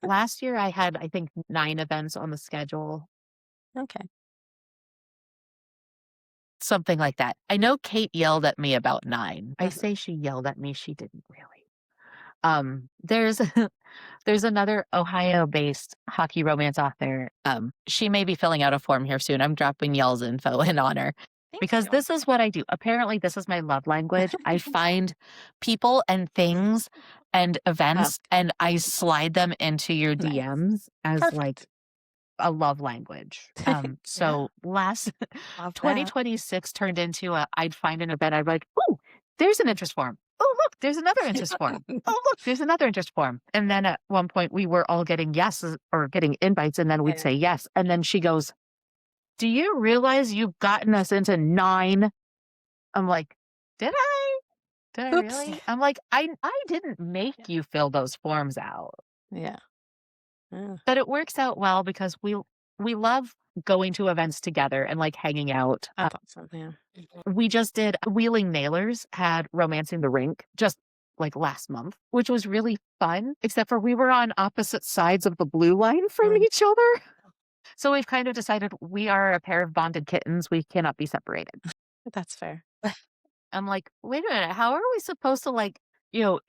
Last year I had, I think, 9 events on the schedule. Okay. Something like that. I know Kate yelled at me about 9. I Mhm. say she yelled at me. She didn't really. There's there's another Ohio-based hockey romance author. She may be filling out a form here soon. I'm dropping y'all's info in on her Thank because you. this is what I do. Apparently, this is my love language. I find people and things and events and I slide them into your Nice. DMs as Perfect. like a love language. So last Love that. 2026 turned into I'd find an event. I'd be like, oh, there's an interest form. Oh, look, there's another interest form. Oh, look, there's another interest form. And then at one point we were all getting yeses or getting invites, and then we'd Yeah. say yes. And then she goes, do you realize you've gotten us into 9? I'm like, did I? Did I Oops. really? I'm like, I didn't make you fill those forms out. Yeah. But it works out well because we love going to events together and like hanging out. That's awesome. Yeah. We just did Wheeling Nailers had Romancing the Rink just like last month, which was really fun, except for we were on opposite sides of the blue line from Mm. each other. So we've kind of decided we are a pair of bonded kittens. We cannot be separated. That's fair. I'm like, wait a minute, how are we supposed to like,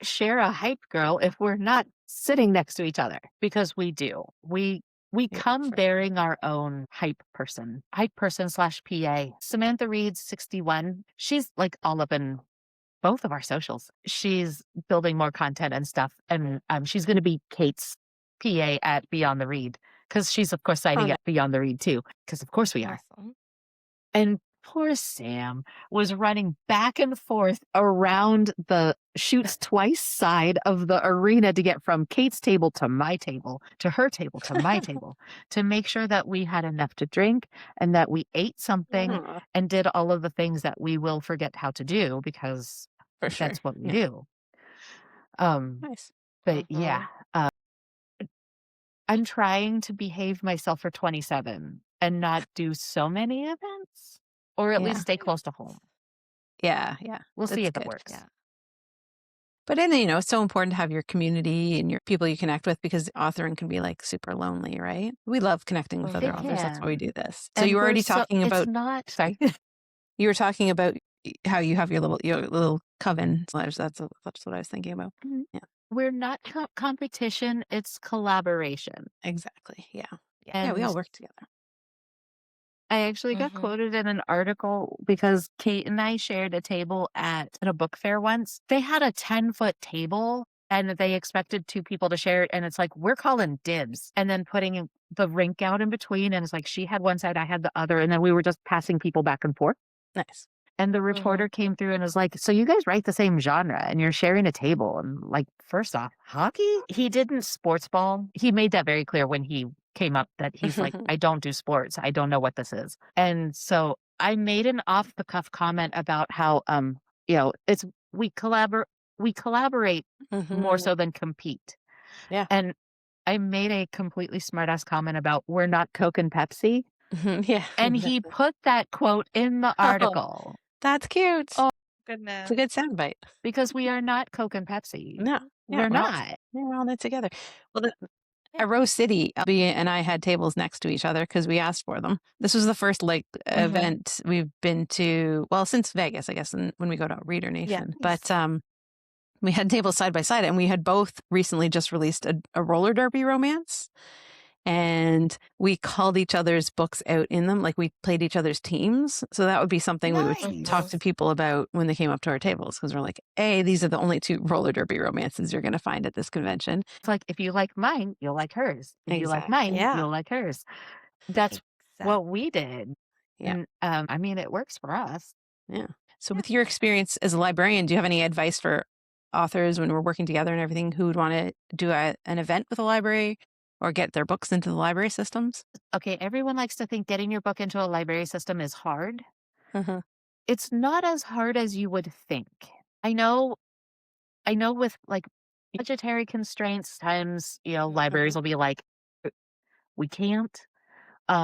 share a hype girl if we're not sitting next to each other? Because we do. We Yeah, come for bearing our own hype person / PA. Samantha Reed's 61. She's like all up in both of our socials. She's building more content and stuff. And she's going to be Kate's PA at Beyond the Read because she's, of course, signing Oh, at Beyond the Read too. Because, of course, we are. Awesome. And poor Sam was running back and forth around the shoots twice side of the arena to get from Kate's table to my table, to her table, to my table, to make sure that we had enough to drink and that we ate something Aw, and did all of the things that we will forget how to do because for sure. that's what we Yeah. do. Nice. But yeah, I'm trying to behave myself for 27 and not do so many events. Or at Yeah. least stay close to home. Yeah. We'll see That's if it good. works. Yeah. But then, it's so important to have your community and your people you connect with because authoring can be like super lonely, right? We love connecting with It other authors. That's why we can. do this. So And you were we're already so talking about, it's not sorry, you were talking about how you have your little coven. That's what I was thinking about. Mhm. Yeah, We're not competition, it's collaboration. exactly. Yeah. Yeah. And We all work together. I actually got quoted in an article because Kate and I shared a table at a book fair once. They had a 10-foot table and they expected 2 people to share it. And it's like, we're calling dibs and then putting the rink out in between. And it's like, she had one side, I had the other. And then we were just passing people back and forth. Nice. And the reporter came through and was like, so you guys write the same genre and you're sharing a table. And like, first off, hockey? He didn't sports ball. He made that very clear when he came up that he's like, I don't do sports. I don't know what this is. And so I made an off the cuff comment about how, it's, we collaborate more so than compete. Yeah. And I made a completely smart ass comment about we're not Coke and Pepsi. Yeah. And he put that quote in the article. That's cute. Oh, It's goodness. a good soundbite. Because we are not Coke and Pepsi. No, We're not. We're all in it together. Well, at Rose City, Albie and I had tables next to each other because we asked for them. This was the first event we've been to, well, since Vegas, I guess, and when we go to Reader Nation. But we had tables side by side, and we had both recently just released a roller derby romance. And we called each other's books out in them, like we played each other's teams. So that would be something we would talk to people about when they came up to our tables, because we're like, these are the only 2 roller derby romances you're going to find at this convention. It's like, if you like mine, you'll like hers. If you like mine, you'll like hers. That's what we did. Yeah. And I mean, it works for us. Yeah. So with your experience as a librarian, do you have any advice for authors when we're working together and everything who would want to do an event with a library or get their books into the library systems? Okay, everyone likes to think getting your book into a library system is hard. It's not as hard as you would think. I know with like budgetary constraints, times, libraries will be like, we can't.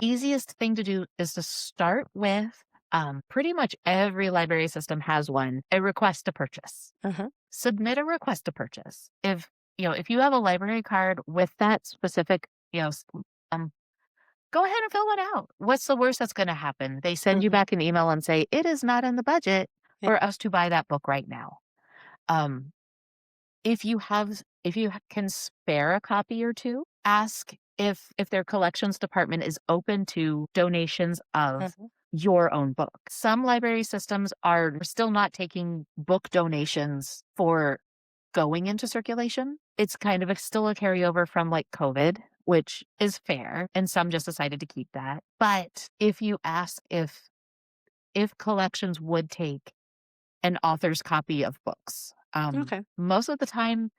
Easiest thing to do is to start with pretty much every library system has one, a request to purchase. Submit a request to purchase. If you have a library card with that specific, go ahead and fill it out. What's the worst that's going to happen? They send you back an email and say, it is not in the budget for us to buy that book right now. If you can spare a copy or two, ask if their collections department is open to donations of your own book. Some library systems are still not taking book donations for going into circulation. It's kind of still a carryover from like COVID, which is fair, and some just decided to keep that. But if you ask if collections would take an author's copy of books, most of the time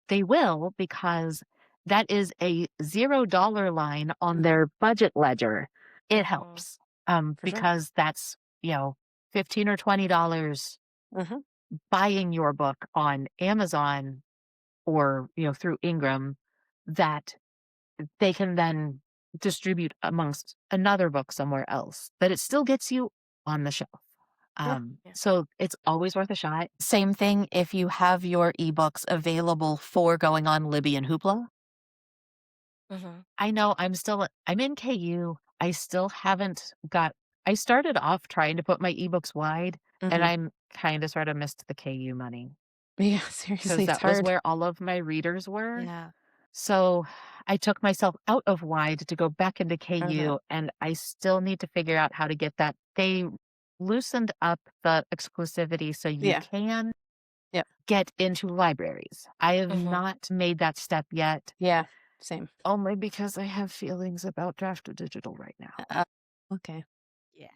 they will, because that is a $0 line on their budget ledger. It helps because that's $15 or $20 buying your book on Amazon or through Ingram that they can then distribute amongst another book somewhere else, but it still gets you on the shelf. So it's always worth a shot. Same thing if you have your ebooks available for going on Libby and Hoopla. I know I'm in KU. I still haven't I started off trying to put my ebooks wide, and I'm kind of sort of missed the KU money. Yeah, Because seriously, it's that was hard. where all of my readers were. Yeah. So I took myself out of wide to go back into KU, and I still need to figure out how to get that. They loosened up the exclusivity so you can get into libraries. I have not made that step yet. Yeah, same. Only because I have feelings about draft to digital right now. Okay. Yeah.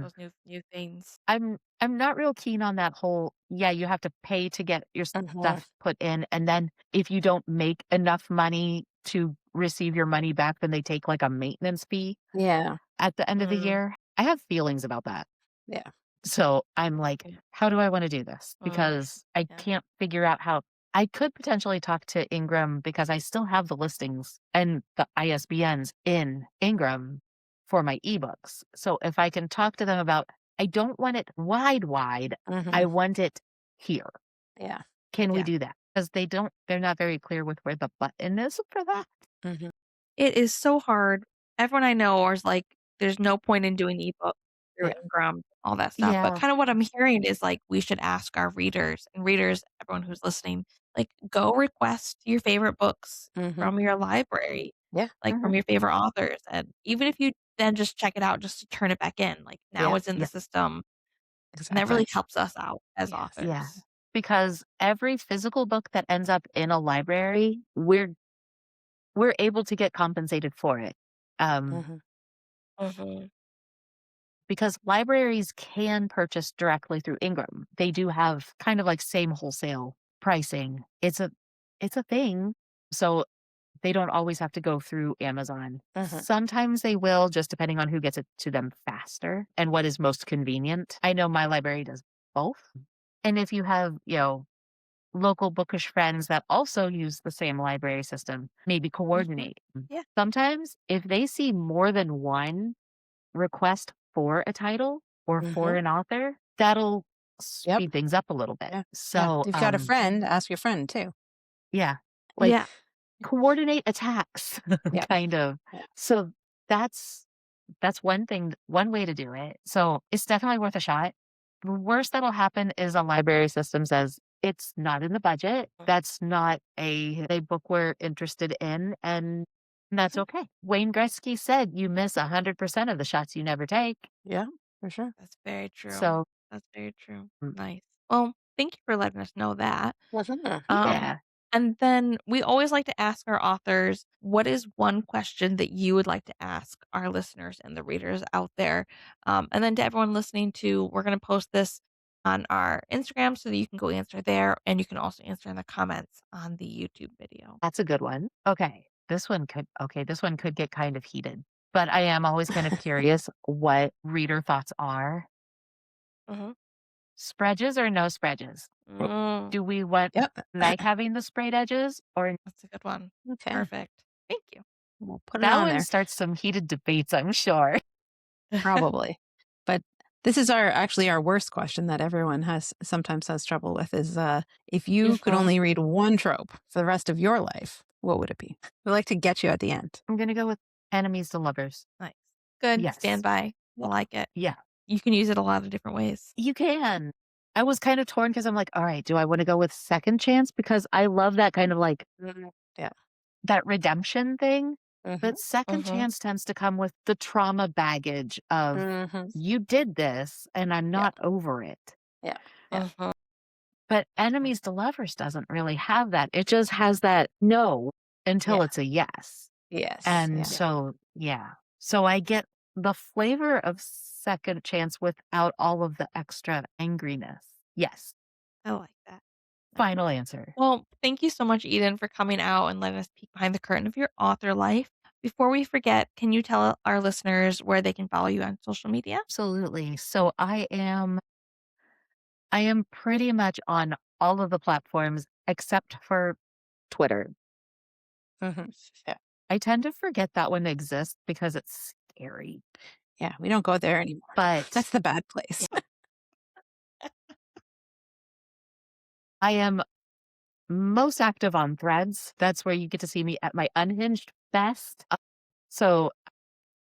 Those new things. I'm not real keen on that whole, you have to pay to get your stuff put in, and then if you don't make enough money to receive your money back, then they take like a maintenance fee at the end of the year. I have feelings about that. Yeah. So I'm like, how do I want to do this? Because I can't figure out how. I could potentially talk to Ingram because I still have the listings and the ISBNs in Ingram for my ebooks. So if I can talk to them about, I don't want it wide. I want it here. Yeah. Can we do that? Because they're not very clear with where the button is for that. It is so hard. Everyone I know is like, there's no point in doing ebook through Ingram, all that stuff. But kind of what I'm hearing is like, we should ask our readers, everyone who's listening, like, go request your favorite books from your library. Yeah. Like from your favorite authors. And even if you then just check it out just to turn it back in, like now it's in the system. And that really helps us out as authors. Yeah. Because every physical book that ends up in a library, we're able to get compensated for it. Because libraries can purchase directly through Ingram. They do have kind of like same wholesale pricing. It's a thing. So they don't always have to go through Amazon. Sometimes they will, just depending on who gets it to them faster and what is most convenient. I know my library does both. And if you have, local bookish friends that also use the same library system, maybe coordinate. Yeah. Sometimes if they see more than one request for a title or for an author, that'll speed things up a little bit. So if you've got a friend, ask your friend too. Yeah. Coordinate attacks, kind of. So that's one thing, one way to do it. So it's definitely worth a shot. The worst that'll happen is a library system says it's not in the budget. That's not a book we're interested in, and that's okay. Wayne Gretzky said you miss 100% of the shots you never take. Yeah, for sure. That's very true. So that's very true. Nice. Well, thank you for letting us know that. yeah. And then we always like to ask our authors, what is one question that you would like to ask our listeners and the readers out there? And then to everyone listening to, we're going to post this on our Instagram so that you can go answer there. And you can also answer in the comments on the YouTube video. That's a good one. Okay. This one could get kind of heated, but I am always kind of curious what reader thoughts are. Spreages or no spreages? Do we want like having the sprayed edges or? That's a good one. Okay. Perfect. Thank you. We'll put it That on one there. starts some heated debates, I'm sure. Probably. But this is our worst question that everyone sometimes has trouble with is if you could only read one trope for the rest of your life, what would it be? We like to get you at the end. I'm going to go with enemies to lovers. Nice. Good. Yes. Stand by. Yeah. I like it. Yeah. You can use it a lot of different ways. You can. I was kind of torn because I'm like, all right, do I want to go with second chance? Because I love that kind of like that redemption thing. But second chance tends to come with the trauma baggage of you did this and I'm not over it. Yeah. But enemies to lovers doesn't really have that. It just has that no until it's a yes. Yes. And so, So I get the flavor of second chance without all of the extra angriness. Yes. I like that. Final answer. Well, thank you so much, Eden, for coming out and letting us peek behind the curtain of your author life. Before we forget, can you tell our listeners where they can follow you on social media? Absolutely. So I am pretty much on all of the platforms except for Twitter. Yeah. I tend to forget that one exists because it's scary. Yeah, we don't go there anymore. But that's the bad place. I am most active on Threads. That's where you get to see me at my unhinged best. So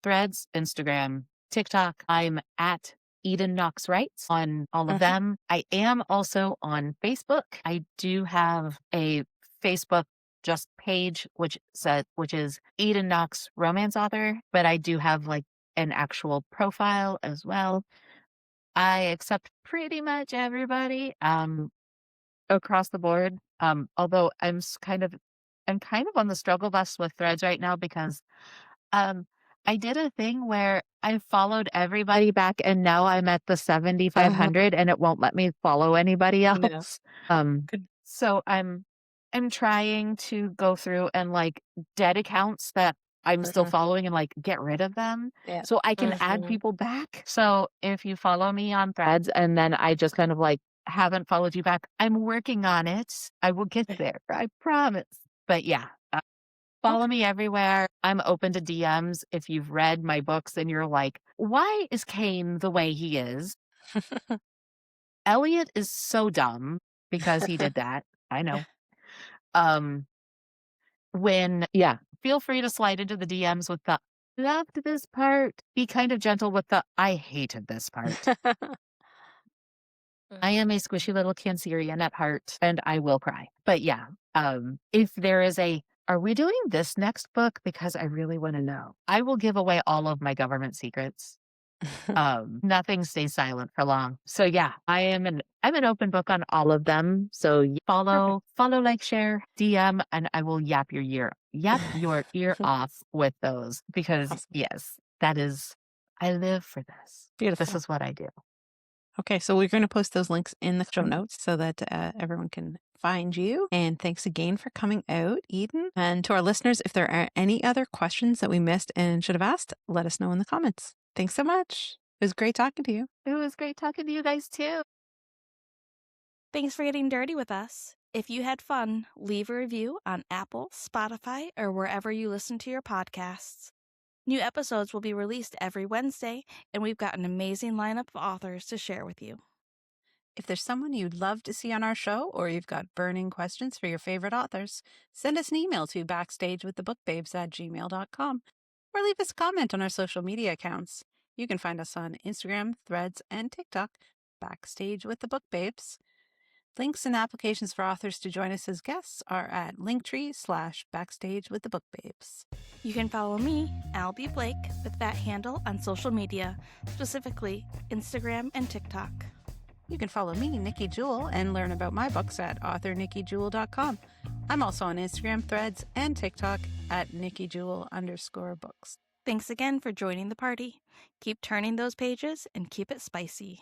Threads, Instagram, TikTok, I'm at Eden Knox Writes on all of them. I am also on Facebook. I do have a Facebook just page, which is Eden Knox Romance Author, but I do have like an actual profile as well. I accept pretty much everybody across the board. Although I'm kind of on the struggle bus with Threads right now because I did a thing where I followed everybody back and now I'm at the 7,500 and it won't let me follow anybody else. So I'm trying to go through and like dead accounts that I'm still following and like get rid of them so I can add people back. So if you follow me on Threads and then I just kind of like haven't followed you back, I'm working on it. I will get there. I promise. But yeah. Follow me everywhere. I'm open to DMs. If you've read my books and you're like, why is Kane the way he is? Elliot is so dumb because he did that. I know. Feel free to slide into the DMs with the loved this part. Be kind of gentle with the I hated this part. I am a squishy little Cancerian at heart and I will cry. But yeah, if there is are we doing this next book? Because I really want to know. I will give away all of my government secrets. Nothing stays silent for long. So yeah, I'm an open book on all of them. So follow, like, share, DM, and I will yap your ear off with those because yes, that is, I live for this. Beautiful. This is what I do. Okay, so we're going to post those links in the show notes so that everyone can find you. And thanks again for coming out, Eden. And to our listeners, if there are any other questions that we missed and should have asked, let us know in the comments. Thanks so much. It was great talking to you. It was great talking to you guys too. Thanks for getting dirty with us. If you had fun, leave a review on Apple, Spotify, or wherever you listen to your podcasts. New episodes will be released every Wednesday, and we've got an amazing lineup of authors to share with you. If there's someone you'd love to see on our show, or you've got burning questions for your favorite authors, send us an email to backstagewiththebookbabes@gmail.com or leave us a comment on our social media accounts. You can find us on Instagram, Threads, and TikTok, Backstage with the Book Babes. Links and applications for authors to join us as guests are at linktree/Backstage with the Book Babes. You can follow me, Albie Blake, with that handle on social media, specifically Instagram and TikTok. You can follow me, Nikki Jewell, and learn about my books at authornikkijewell.com. I'm also on Instagram, Threads, and TikTok at NikkiJewell_books. Thanks again for joining the party. Keep turning those pages and keep it spicy.